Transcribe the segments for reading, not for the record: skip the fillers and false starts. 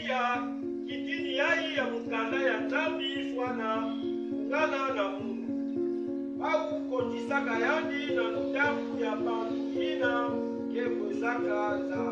ya kitini yai ya mukanda ya nzambi fwana ngana na mungu au kojisaka yandi na nutamu ya bantu ina kekwezaka za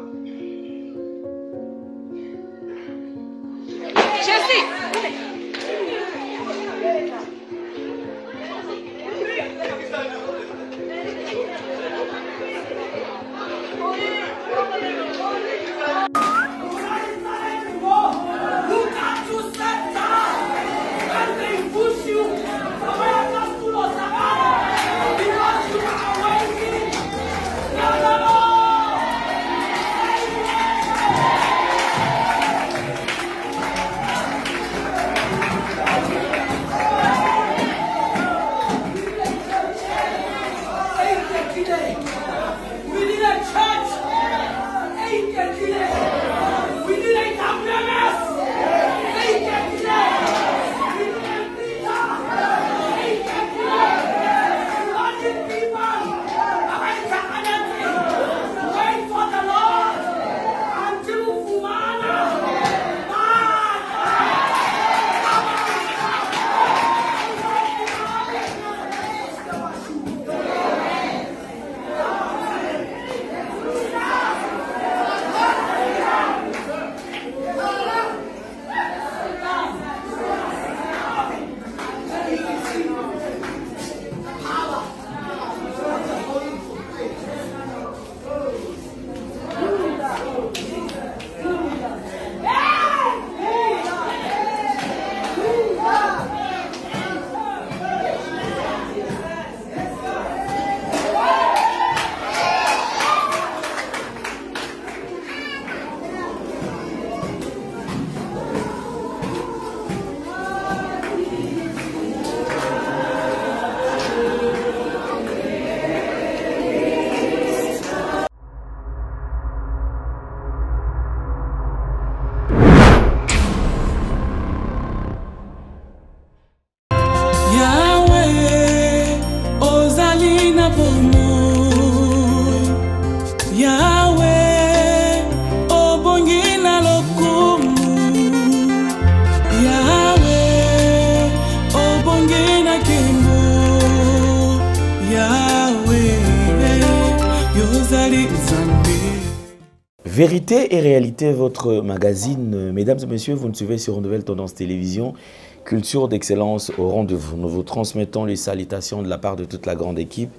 Vérité et réalité, votre magazine. Mesdames et messieurs, vous nous suivez sur Nouvelle Tendance Télévision. Culture d'excellence au rendez-vous. Nous vous transmettons les salutations de la part de toute la grande équipe.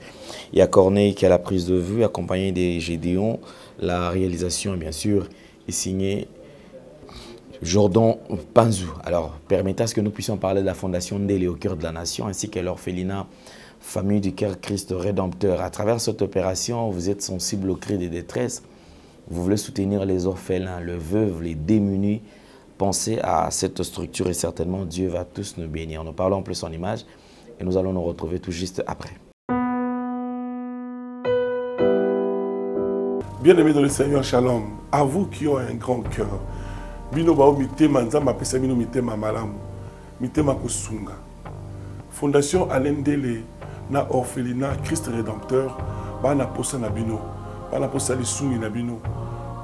Il y a Corneille qui a la prise de vue, accompagné des Gédéons. La réalisation, bien sûr, est signée Jordan Panzou. Alors, permettez à ce que nous puissions parler de la Fondation Ndélé au cœur de la nation, ainsi que l'orphelinat Famille du Cœur Christ Rédempteur. À travers cette opération, vous êtes sensible aux cris de détresse. Vous voulez soutenir les orphelins, les veuves, les démunis. Pensez à cette structure et certainement Dieu va tous nous bénir. Nous parlons en plus en image et nous allons nous retrouver tout juste après. Bien-aimés dans le Seigneur, shalom. À vous qui ont un grand cœur. Bino bao mitema nzamba pesa bino mitema malamu. Mitema kusunga. Fondation Alain Ndélé na orphelinat Christ Rédempteur bana posa na bino. Bana posa lisungi na bino.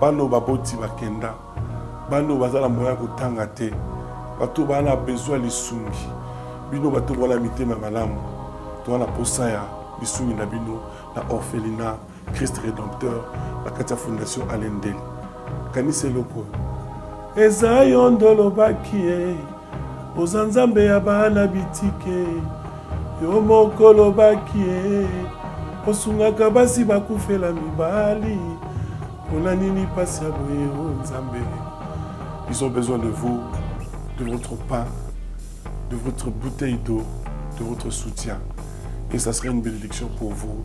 Bano baboti bakenda. Bano bazala moya kotanga te. Bato bana besoin lisungi. Bino bato wala mitema malamu. To wana posa ya lisungi na bino na orphelinat Christ Rédempteur la Katia Fondation Alain Ndélé. Kanise loko. Eza yondolo bakie. Ozanzambe ya bana bitike. Yo mokolo bakie. Osungaka basi bakufela mibali. Pona nini pasi ya boye o Nzambe. Ils ont besoin de vous, de votre pain, de votre bouteille d'eau, de votre soutien. Et ça serait une bénédiction pour vous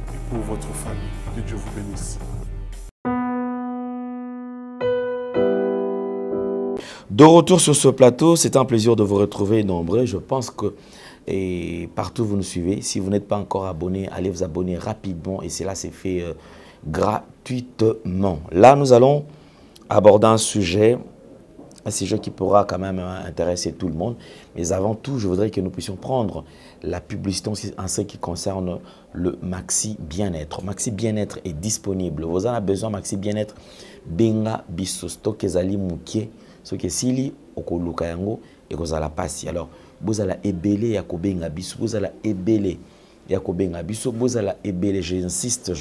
et pour votre famille. Que Dieu vous bénisse. De retour sur ce plateau, c'est un plaisir de vous retrouver nombreux. Je pense que partout où vous nous suivez, si vous n'êtes pas encore abonné, allez vous abonner rapidement et cela s'est fait gratuitement. Là, nous allons aborder un sujet qui pourra quand même intéresser tout le monde. Mais avant tout, je voudrais que nous puissions prendre la publicité en ce qui concerne le Maxi Bien-être. Maxi Bien-être est disponible. Vous en avez besoin, Maxi Bien-être. Benga biso stock ezali mukie ce qui sili okoluka yango et kozala pasi. Alors bozala ebele ya kobenga biso, bozala ebele ya kobenga biso, bozala ebele, j'insiste,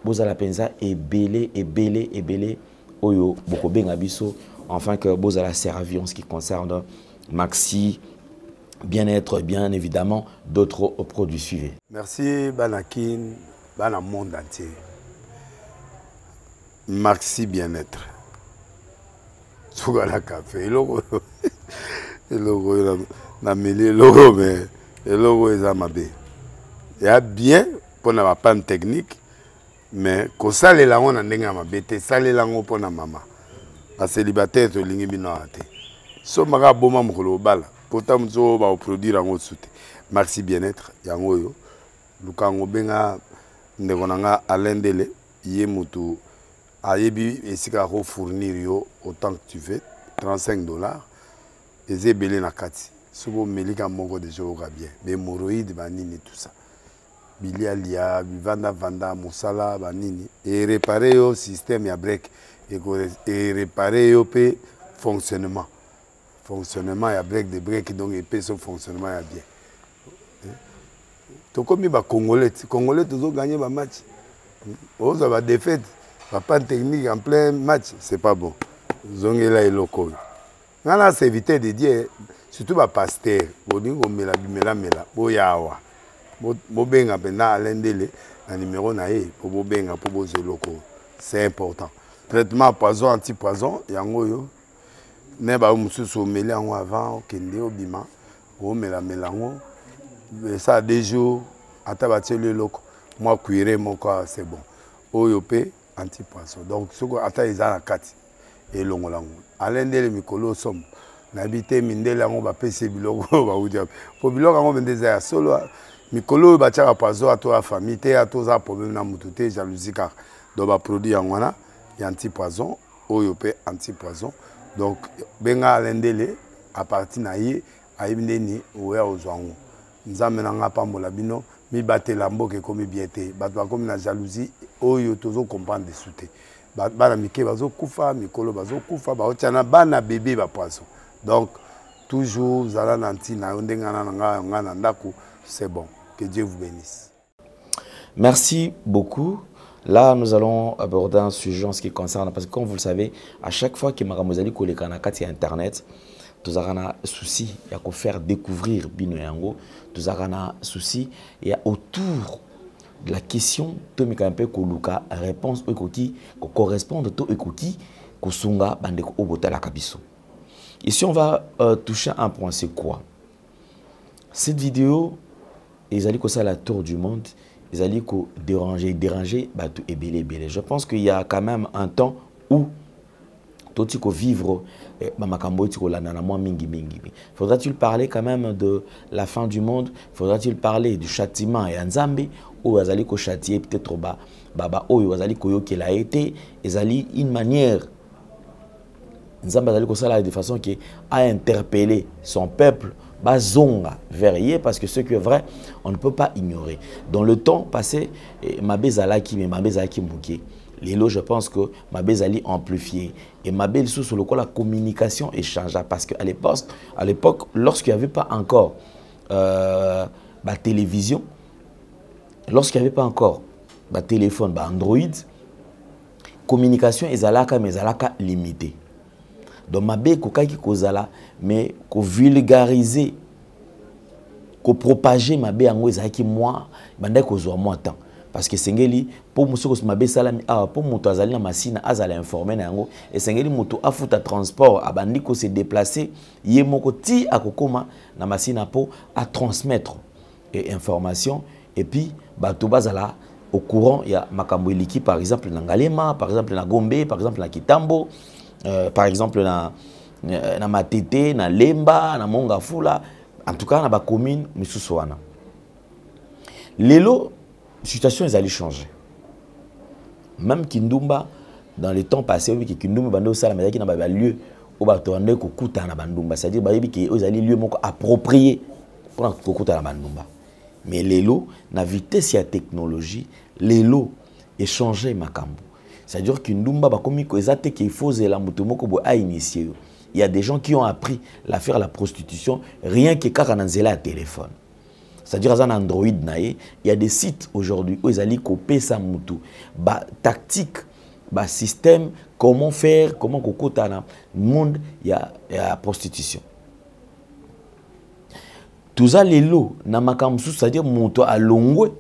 bozala penza ebele oyo bokobenga biso, enfin que bozala servi en ce qui concerne Maxi Bien-être, bien évidemment d'autres produits. Suivez. Merci Banakin, Bana monde entier. Maxi Bien-être. Sougala café, logo na mêlé logo mais logo est amabé. Il y a bien pour na panne technique mais ko sale la on ndenge amabé te sale la ngo pour na mama. A célibataire to lingi bino ate. So maka boma mokolo bala pourtant mzo ba produire ngo soute. Maxi Bien-être yango yo lukango benga ndeko nanga alendele yé mutu ayebi esika ko fournir yo autant que tu veux $35 et zebele na kati sobo melika moko de joga bien mais hémorroïdes banini tout ça bilialia vanda musala banini et réparer yo système ya break et réparer yo pe fonctionnement ya break de break donc et pe son fonctionnement ya bien to comme ba congolais toujours gagner ba match on va défaite. Pas de technique en plein match, c'est pas bon. Zongela et loco. Nana c'est éviter de dire, surtout ba pasteur, bodingo mela boyawa. Bobenga pena alendele, un numéro nae, pour bobenga pour boze loco. C'est important. Traitement poison, anti-poison, yango yo. Ne ba mususu mela en avant, kende obima, o mela ngo. Ça 2 jours, atabate le loco. Moi cuire mon corps, c'est bon. Oyope anti-poisson. Donc, ce qu'on attend, ils ont la carte. Et l'on l'a. Alain de Mikolo somme. N'habité Mindela, on va payer Bilogo. Pour Bilogo, on va dire solo. Mikolo, va tirer à poisson à toi, famille, à toi, problème dans mon jalousie car. Donc, va produire en wana, il y a anti-poisson, oyopé anti-poisson. Donc, benga Alain Dele, à partir naïe, à Ibneni, ou à Ozwango. Nous amenons pas mon labino. Mi batte lambo ke komi biete batwa komi na jalousie oyo tozo comprendre de souté bana mike bazo kufa mikolo bazo kufa ba otiana bana bébé ba poisson donc toujours zala nanti na ndenga na ndako c'est bon que Dieu vous bénisse. Merci beaucoup. Là, nous allons aborder un sujet en ce qui concerne, parce que comme vous le savez, à chaque fois que Maramozali kolekana kati internet, tous avons souci il y a qu'à faire découvrir Bino Yango, tous avons souci il y a autour de la question to mi kampe ko luka réponse ekoti ko correspondre to ekoti ko sunga bande ko obotala kabiso. Ici on va toucher un point, c'est quoi? Cette vidéo ils allaient ko ça la tour du monde, ils allaient ko déranger bah tout et belé. Je pense qu'il y a quand même un temps où tout ce vivre faudra-t-il parler quand même de la fin du monde? Faudra-t-il parler du châtiment et Nzambe ou azali ko châtier peut-être baba ou azali ko yoke la été ezali une manière Nzambe azali ko sala de façon qui a interpellé son peuple bazonga verrier parce que ce qui est vrai on ne peut pas ignorer. Dans le temps passé mabe zalaki mais mabe zalaki muke. Lélo, je pense que Mabé Zali amplifié. Et Mabé sur le quoi la communication échangeable. Parce qu'à l'époque, lorsqu'il n'y avait pas encore télévision, lorsqu'il n'y avait pas encore téléphone, Android, communication est limitée. Donc Mabé Kokaki Kozala, mais ko vulgariser, ko propager Mabé Ango Ezaki moi, bandai Kozwa moi temps. Parce que Sengeli, pour monsieur Kosmabe Salami, pour moto azali na masina azala informé na yango, et Sengeli moto afuta transport, abandi ko se déplacer, yé moko ti akokoma na masina po à transmettre information, et puis bato bazala au courant, il y a makambo eliki par exemple na Ngalema, par exemple na Gombe, par exemple na Kitambo, par exemple na Matete, na Lemba, na Mongafula, en tout cas na ba commune misusuana. Lelo la situation est allée changer. Même Kindumba, dans les temps passés, oui, Kindumba bando sala mais qui n'a pas lieu au bateau ko kuta na bandumba, c'est-à-dire bayebi ki aux alliés lieu moko approprié pour ko kuta na bandumba. Mais lelo na vitesse ya technologie, lelo échanger makambo. C'est-à-dire que Ndumba bakomi ko ezate qu'il faut la mutomoko bo a initié. Il y a des gens qui ont appris à faire la prostitution rien que kaka na nzela à téléphone. C'est-à-dire à Android nae, il y a des sites aujourd'hui où ils allaient copier sa mutu, ba tactique, ba système, comment faire, comment kokota na monde il y a prostitution. Tout ça les lots na makamsu, c'est-à-dire mutu alongwe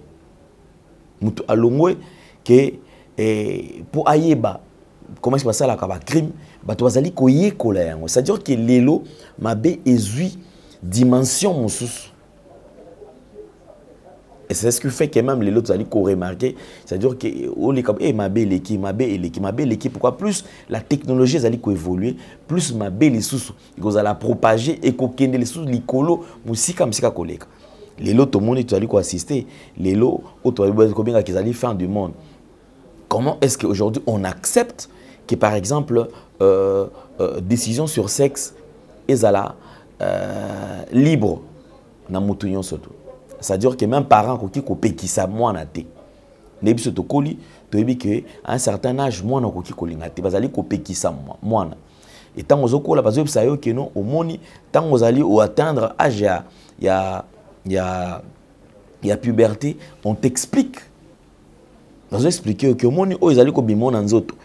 que pour ayeba comment se passe là kaba crime bato bazali koyekola yango, c'est-à-dire que les lots mabe ezui dimension mususu. Et c'est ce qui fait que même les autres allaient remarquer, c'est-à-dire que on est comme ma belle équipe, pourquoi plus la technologie allait évoluer, plus ma belle sous ils allaient la propager et qu'on les sous l'écolo musika collègue. Les lots tout le monde est allé assister, les lots autres combien qu'ils allaient fin du monde. Comment est-ce qu'aujourd'hui on accepte que par exemple décision sur sexe est libre dans mutuyon surtout. C'est-à-dire que même parents qui ont péki ça moi na té. Nebi se to koli, to ebi que à un certain âge moi na koki kolinga té, bazali ko péki ça moi na. Et tant aux okola bazo ça yo que non au moni tant aux ali au atteindre âge ya puberté, on t'explique. Bazo expliquer que au moni o ezali ko bimona nzoto.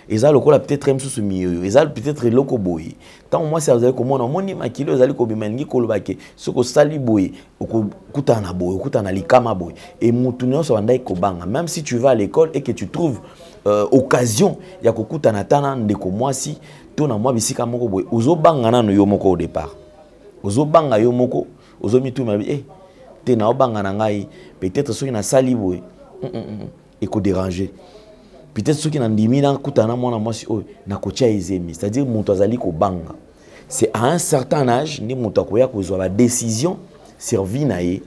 Ezali lokola peut-être même sous mieux, ezali peut-être loko boy. Tant moi c'est vous allez comment on moni makilo ezali ko bimangi kolobake soko sali boy okutana boy okutana likama boy et mutu nyonso bandai ko banga même si tu vas à l'école et que tu trouves occasion ya kokutana tana ndeko mwasi to na mwa bisika moko boy ozo banga nano yo moko au départ ozo banga yo moko ozo mitu mabi te na obanga na ngai peut-être soki na sali boy et ko déranger. Peut-être ceux qui n'ont dit mina kutana mwana mwasi oyo na kocha ezemi, c'est-à-dire mutu azali ko banga. C'est à un certain âge ni mutu akoya kozwa ba décision sur vie na ye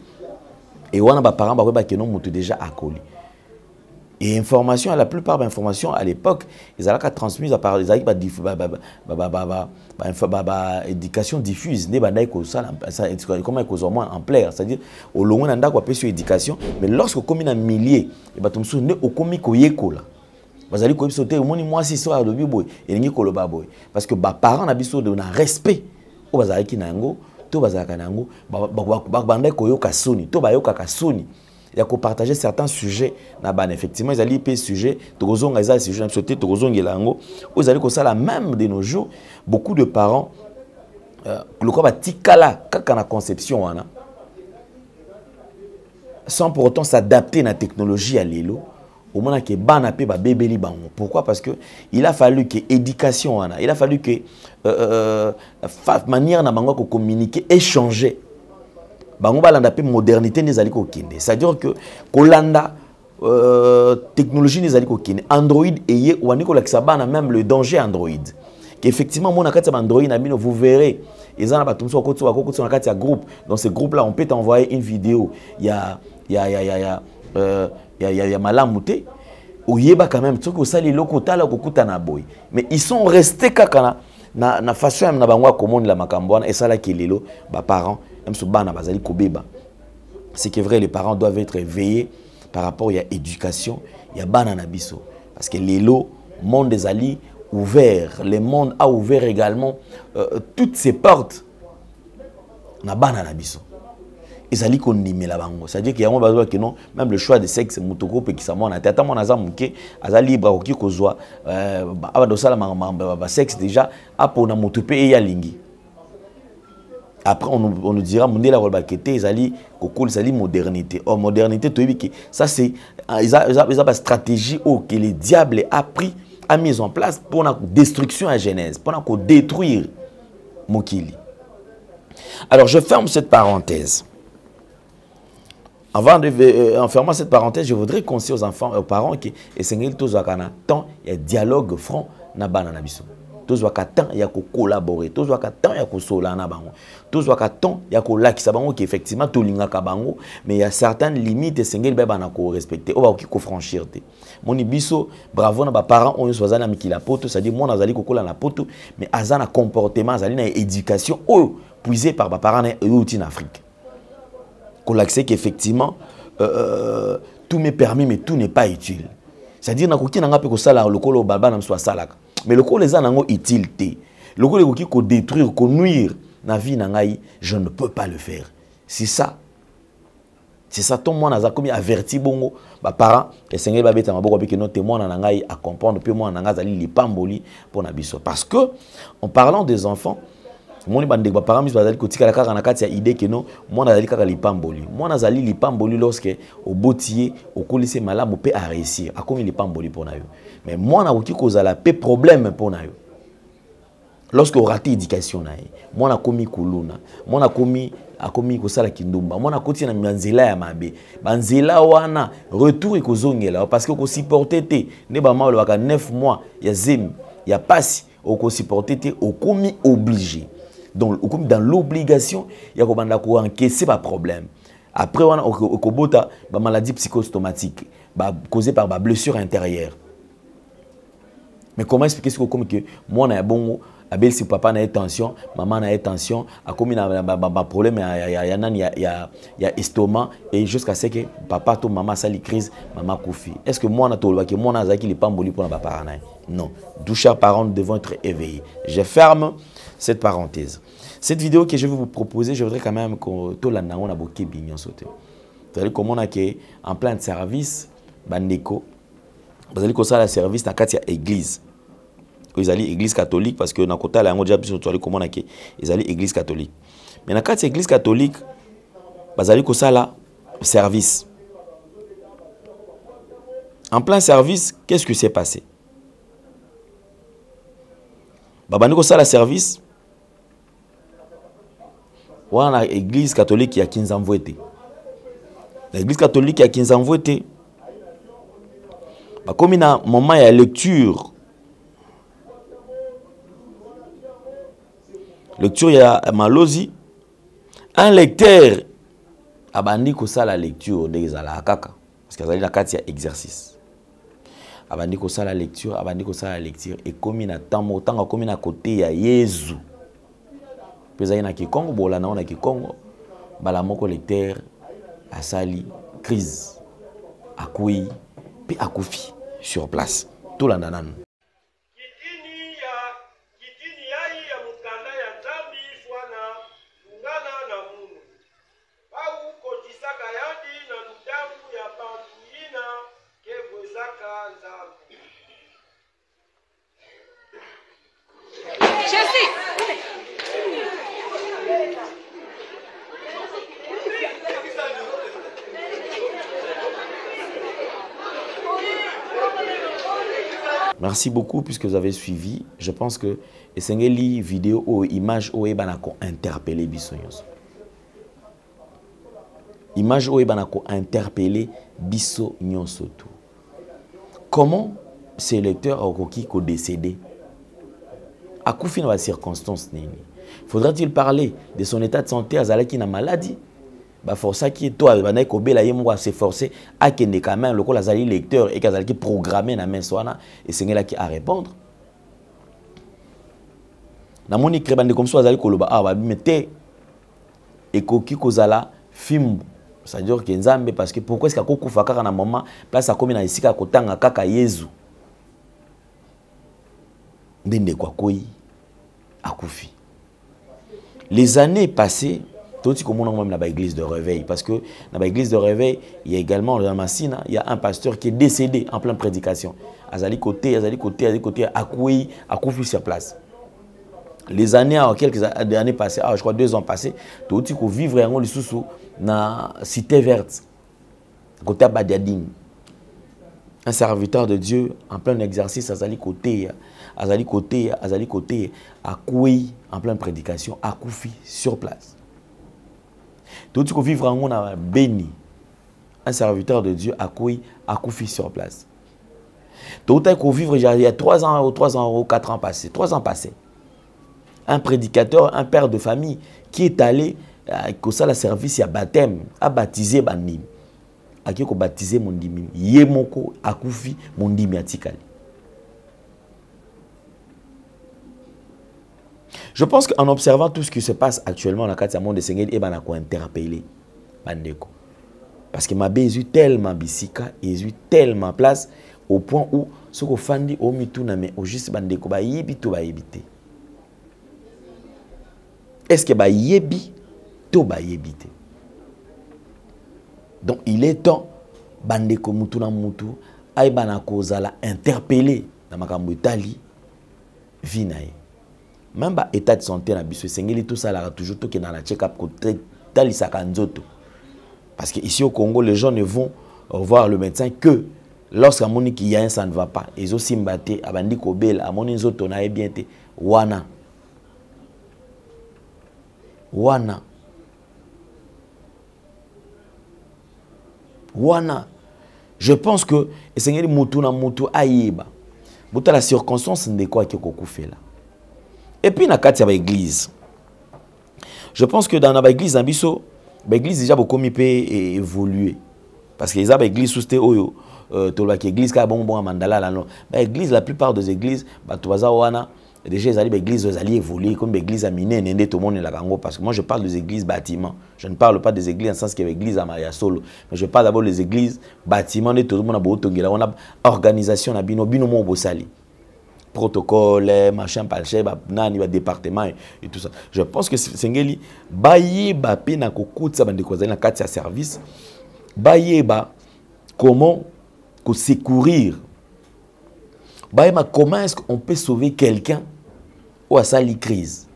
et wana ba parents ba ke non mutu déjà akoli. Et information, la plupart des informations à l'époque, ils allaient transmises à part les éducation diffuse, comment ils au moins en plaire, c'est-à-dire au long on a quoi sur éducation, mais lorsque comme un millier, et bah tout ne au comique au yekola. Vous allez sauter au moins moi si soir de biboy et ni koloba boy parce que bah parents n'habitent de respect au bazali ki nango to bazaka nango bande koyoka soni to bayoka kasoni ya ko partager certains sujets na ban effectivement ils allaient payer sujet tozonga za sujet na sauter tozongela ngo vous allez ko ça la même de nos jours beaucoup de parents le quoi ba tikala kaka na conception wana sans pour autant s'adapter na technologie à l'élo. Au moment que bana pe ba bébé li bango. Pourquoi? Parce que il a fallu que éducation wana, il a fallu que manière na bango ko communiquer, échanger. Bango balanda pe modernité les ali ko kinde. C'est-à-dire que kolanda technologie les ali ko kinde. Android et wani ko la bana même le danger Android. Qu'effectivement mon akati Android na bino vous verrez. Ils en a pas tout ça côté sur la groupe. Dans ce groupe là on peut t'envoyer une vidéo. Il y a malamouté oyeba quand même truc ça les locaux tala kokuta na boy mais ils sont restés kaka na façon na bangwa commune la makambwana et ça là qui lelo ba parents même so bana bazali kobeba c'est que vrai les parents doivent être éveillés par rapport à éducation il y a bana na biso parce que lelo monde des ali ouvert le monde a ouvert également toutes ses portes na bana na biso. Ils allaient condamner la bango. C'est-à-dire qu'il y a un besoin que non, même le choix de sexe, mutoko pe qui s'amène à tête. Mon azam muke, azal libre au qui kozwa, abadosala ma sexe déjà, apo na mutupe et yalingi. Après on nous dira mon la rolba kete, ils allaient kokol, ils allaient modernité. Or modernité, tu vois que ça c'est, ils ont une stratégie que le diable a mis en place pour la destruction à Genèse, pour la détruire Mokili. Alors je ferme cette parenthèse. Avant de en fermant cette parenthèse, je voudrais conseiller aux enfants et aux parents que tous temps il y a dialogue franc na banana biso. Tous temps il y a collaborer, tous temps il y a solana bango. Tous temps il y a lakisa bango qui effectivement tout linga bango, mais il y a certaines limites sengel beba na ko respecter. On va ko franchir te. Moni biso bravo na ba parents on soit na mikila poto, c'est-à-dire moi nazali kokola na poto, mais azana comportement, azali na éducation puisé par ba parents en Afrique. Qu'on l'accepte qu'effectivement tout m'est permis mais tout n'est pas utile. c'est-à-dire nakoki nanga pe ko sala lokolo baba na mso salaka mais lokolo eza nango utilité lokolo ekoki ko détruire ko nuire na vie na ngai je ne peux pas le faire c'est ça tout le monde a comme averti bongo ba parents et sengeli ba beta maboko pe que non témoin na ngai à comprendre pe moi na ngai zali lipamboli pour na biso parce que en parlant des enfants moni bande ba parents mis bazali kotika la kaka na kati ya idée que non moi na zali kaka lipamboli moi na zali lipamboli lorsque au botier au kolise malamu pe a réussir a comme lipamboli pour na yo mais moi na oki kozala pe problème pour na yo lorsque on rate éducation na moi na komi kuluna moi na komi akomi kosala kindumba moi na koti na nzela ya mabe banzela wana retour ekozongela parce que ko supporter te ne ba malo baka 9 mois ya zemi ya pasi ko supporter te okomi obligé donc okomi dans l'obligation ya ko banda ko encaisser ba problème après wana okobota ba maladie psychosomatique ba causée par ba blessure intérieure mais comment expliquer ce que comme que moi na bongo abel si papa na tension maman na tension a commis na problème ya estomac et jusqu'à ce que papa to maman sali crise maman koufi est-ce que moi na to que moi na zaki les pamboli pour na parents non tous chers parents devons être éveillés je ferme cette parenthèse cette vidéo que je vais vous proposer je voudrais quand même que to la na on a boké bignon sauté c'est-à-dire comment on a que en plein de service bandeko vous allez ça la service na katia église ils allaient église catholique parce que na kota la yango déjà biso to ali comment na ke ils allaient église catholique mais na katia église catholique bazali ko sala service en plein service qu'est-ce qui s'est passé babani ko sala service wana église catholique ya Kinzamvwete l'église catholique ya Kinzamvwete ba comme na moment ya lecture ya malozi un lecteur abandi ko sala lecture de ezala kaka parce que azali na kati ya exercice abandi ko sala lecture et komi na tamo tanga komi na côté ya Yesu peza na Kikongo bola na Kikongo bala moko lecteur asali crise akui pe akufi sur place tout landanan Merci beaucoup puisque vous avez suivi. Je pense que les vidéo ou image ou banako interpellé bisonyos. Image ou banako interpellé bisonyos tout. Comment ces lecteurs ont décédé? À quoi fin la circonstance nini? Faudra-t-il parler de son état de santé à qui na maladie? Bah força qui toi bana ko bela yemwa s'efforcer à kende quand même le ko lazali lecteur et kazali programmer na menswana et sengela qui à répondre na moni krebande comme ça azali koloba ah ba mete et koki kozala film ça dire que nzambe parce que pourquoi est-ce que kokufa kaka na moment place a komi na isika kotanga kaka Yesu ndende kwa koi akufi les années passées. Tout comme on a même dans l'église de réveil parce que dans l'église de réveil il y a également dans Massina il y a un pasteur qui est décédé en pleine prédication azali côté akoufi sur place les années quelques années passées je crois 2 ans passés tout ko vivre en lisusu na cité verte côté Badiadine un serviteur de Dieu en plein exercice azali côté akoufi en pleine prédication akoufi sur place. Tout ce qu'on vivre en on a béni. Un serviteur de Dieu akoufi sur place. Tout ce qu'on vivre il y a 3 ans, 4 ans passés. 3 ans passés. Un prédicateur, un père de famille qui est allé à la service à baptême, à baptiser Bandim. À qui baptiser mon dimi. Yemoko akoufi mon dimi atikali. Je pense qu'en observant tout ce qui se passe actuellement dans le monde de Sengeli, et ben interpellé bandeko. Parce que ma eu tellement bisika, et eu tellement place, au point où ce qu'on fait au mituna mais au juste bandeko ba yebi to ba yebite. Est-ce que ba yebi to ba yebite? Donc il est temps bandeko mutu na mutu ay bana kozala interpeller na makambo etali vinae. Même ba état de santé na biso sengeli tout ça là toujours to ke na la check-up ko tali sakanzoto. Parce que ici au Congo les gens ne vont voir le médecin que lorsqu'à moni qu'il y a un ça ne va pas. Ils ont simbaté abandi ko bel amoni nzoto na e bien te wana. Je pense que sengeli mutu na mutu ayeba. Buta la circonstance de quoi qui kokufe là. Et puis na kati ya ba église. Je pense que dans la église ambiso, l'église déjà beaucoup mi peut évoluer parce que les a église sous té oyo tolwa ki église ka bon mandala là non. Ba église la plupart des églises ba to baza wana déjà les églises allient évoluer comme l'église a miné ndé tout le monde la kango parce que moi je parle des églises bâtiments. Je ne parle pas des églises en sens que l'église à Maria solo, mais je parle d'abord des églises bâtiments de tout le monde a beau tongela on a organisation na bino mo bosali. Protocole, machin, palche, nani, département et tout ça. Je pense que Sengeli, baye ba pena kokutsa bande kozali na kati ya service, baye ba comment ko secourir. Baye ma comment est-ce qu'on peut sauver quelqu'un ou à sali crise.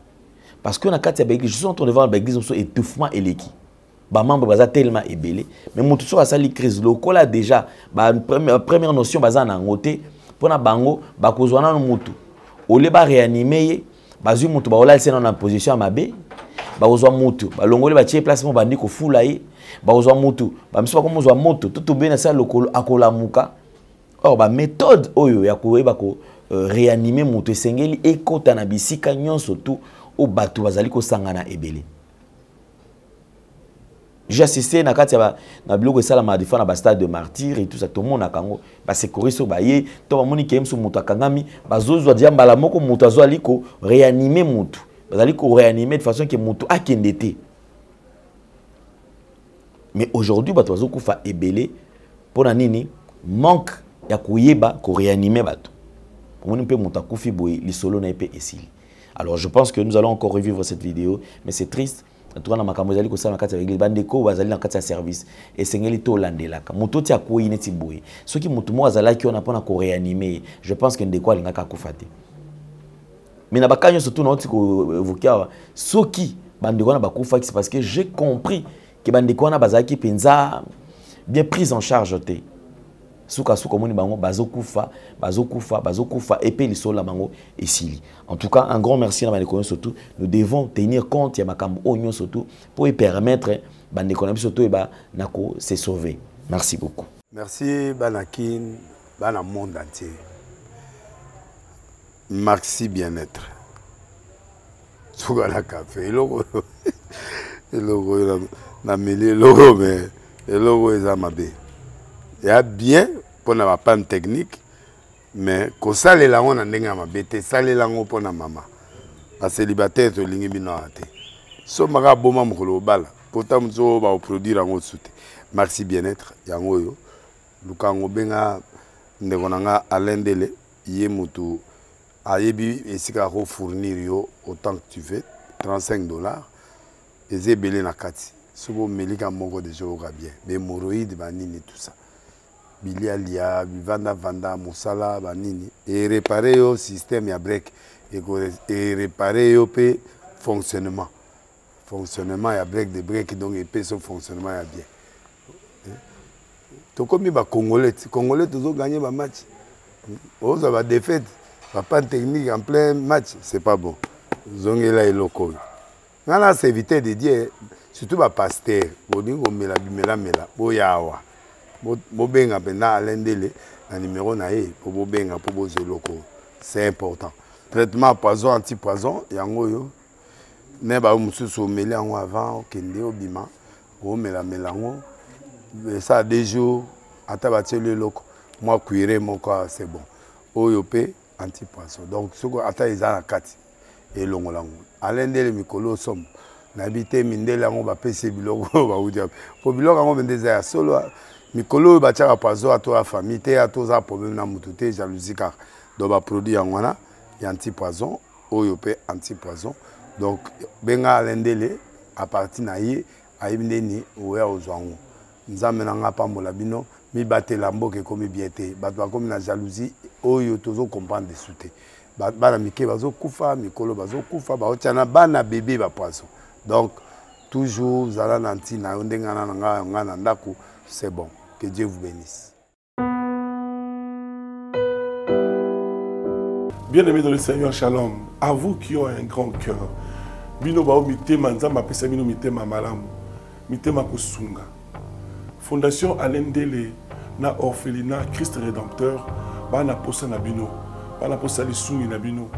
Parce que na kati ya l'église, je suis en train de voir l'église on étouffement eleki. Ba membre baza tellement ébélé, mais mon tout sur à sali crise lokola déjà ba première notion baza na ngoté. Pour na bango bakozwana no mutu ole ba réanimer bazu mutu ba ola sena na position mabe bakozwa mutu balongole ba tie place mo bandi ko fula ye bakozwa mutu ba mso ba komozwa moto tout bien na sa lokolo akola muka. Or ba méthode oyo ya koyeba ko réanimer mutu esengeli ekota na bisika nyonso tout o batu bazali ko sangana ebele. J'ai assisté na kati na biloko esala ma défense na ba stade de martyr et tout ça tout le monde na kango ba secourir so ba ye to ba moni kemso mutu akangami bazozwa dia mbala moko mutu azwali ko réanimer mutu bazali ko réanimer de façon que mutu akendete. Mais aujourd'hui bato bazokufa ebele pona nini manque ya koyeba ko réanimer bato moni mpe mutu akufi boye lisolo na epé esili. Alors je pense que nous allons encore revivre cette vidéo mais c'est triste. Tout na makambo ezali ko sala na kati ya église bandeko bazali na kati ya service et sengeli to landelaka mutu ti akoyi neti boye soki mutu mo azala ki ona pona ko réanimer je pense que ndeko alingaka kufate mais na bakanyo surtout na oti ko evokia soki bandeko na bakufa c'est parce que j'ai compris que bandeko na bazaki penza bien prise en charge te suka moni bango bazokufa et puis lisola bango esili. En tout cas un grand merci na bandeko surtout nous devons tenir compte ya makambo onyo surtout pour y permettre bandeko na surtout ba nako se sauver. Merci beaucoup. Merci Banakin bana monde entier. Merci bien-être. Suka la café logo na meli logo mais logo ezamabe. Il y a bien pour la panne technique, mais quand ça les langues on ndenge mabete, ça les langues pour na maman. La célibataire to lingi bino ate. So maka boma mukolo bala, pourtant mzo ba produire en soute. Merci bien-être yango yo. Lukango benga ndeko nanga alendele yé mutu ayebi esika ko fournir yo autant que tu veux, $35. Ezebele na kati. Sobo melika moko de jour bien. Mais hémorroïdes banini tout ça. Bilialia, vanda, moussala, banini. Et réparer au système ya break. Et réparer au fonctionnement. Fonctionnement ya break de break donc et son fonctionnement ya bien. To comme ba Congolais toujours gagné ba match. Oh ça va défaite. Pas de technique en plein match, c'est pas bon. Zongela et loco. Nana c'est éviter de dire surtout ba pasteur. Bodingo mela. Boyawa. Bobenga pena alendele na numéro na e pour bobenga pour bozo loko. C'est important. Traitement poison anti-poison yango yo. Ne ba mususu meli yango avant kende obima. O melango. Ça a 2 jours atabatie le loko. Moi cuire mon corps c'est bon. Oyo pe anti-poison. Donc ce ko ata izana kati et longolango. Alendele mikolo somme. N'habité mindele yango ba pese biloko ba udia. Po biloko yango bendeza ya solo mikolo batiaka poison ato ya famille te ato za problème na mutu te jalousie car donc ba produit yango wana ya anti poison oyo pe anti poison donc benga alendele à partir na ye ayibindeni oya ozwango nzambe na nga pambola bino mi batela mboke komi biete bato bakomi na jalousie oyo tozo comprendre dessous te bana mike bazo kufa mikolo bazo kufa baotiana bana bébé ba poison donc toujours zala nanti na ndengana na nga na ndako c'est bon. Que Dieu vous bénisse. Bien-aimés dans le Seigneur, shalom. À vous qui ont un grand cœur. Bino bao mitema nzamba pesa bino mitema malamu. Mitema kusunga. Fondation Alendele na orphelinat Christ Rédempteur bana posa na bino. Bana posa lisungi na bino.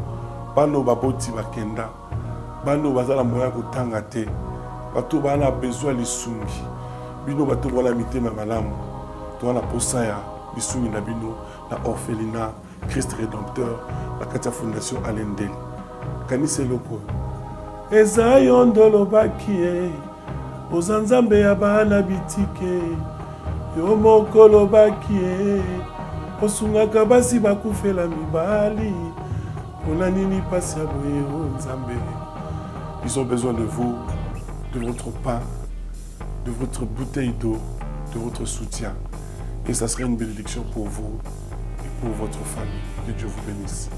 Bano baboti bakenda. Bano bazala moya kotanga te. Bato bana besoin lisungi. Bino bato wala mitema malamu. Toana posa ya lisungi na bino na orphelinat Christ Rédempteur la katia Fondation Alendele. Kanise loko. Eza yondolo bakie. Ozanzambe ya bana bitike. Yo mokolo bakie. Osungaka basi bakufela mibali. Pona nini pasi ya boye o nzambe. Ils ont besoin de vous, de votre pain, de votre bouteille d'eau, de votre soutien. Et ça serait une bénédiction pour vous et pour votre famille. Que Dieu vous bénisse.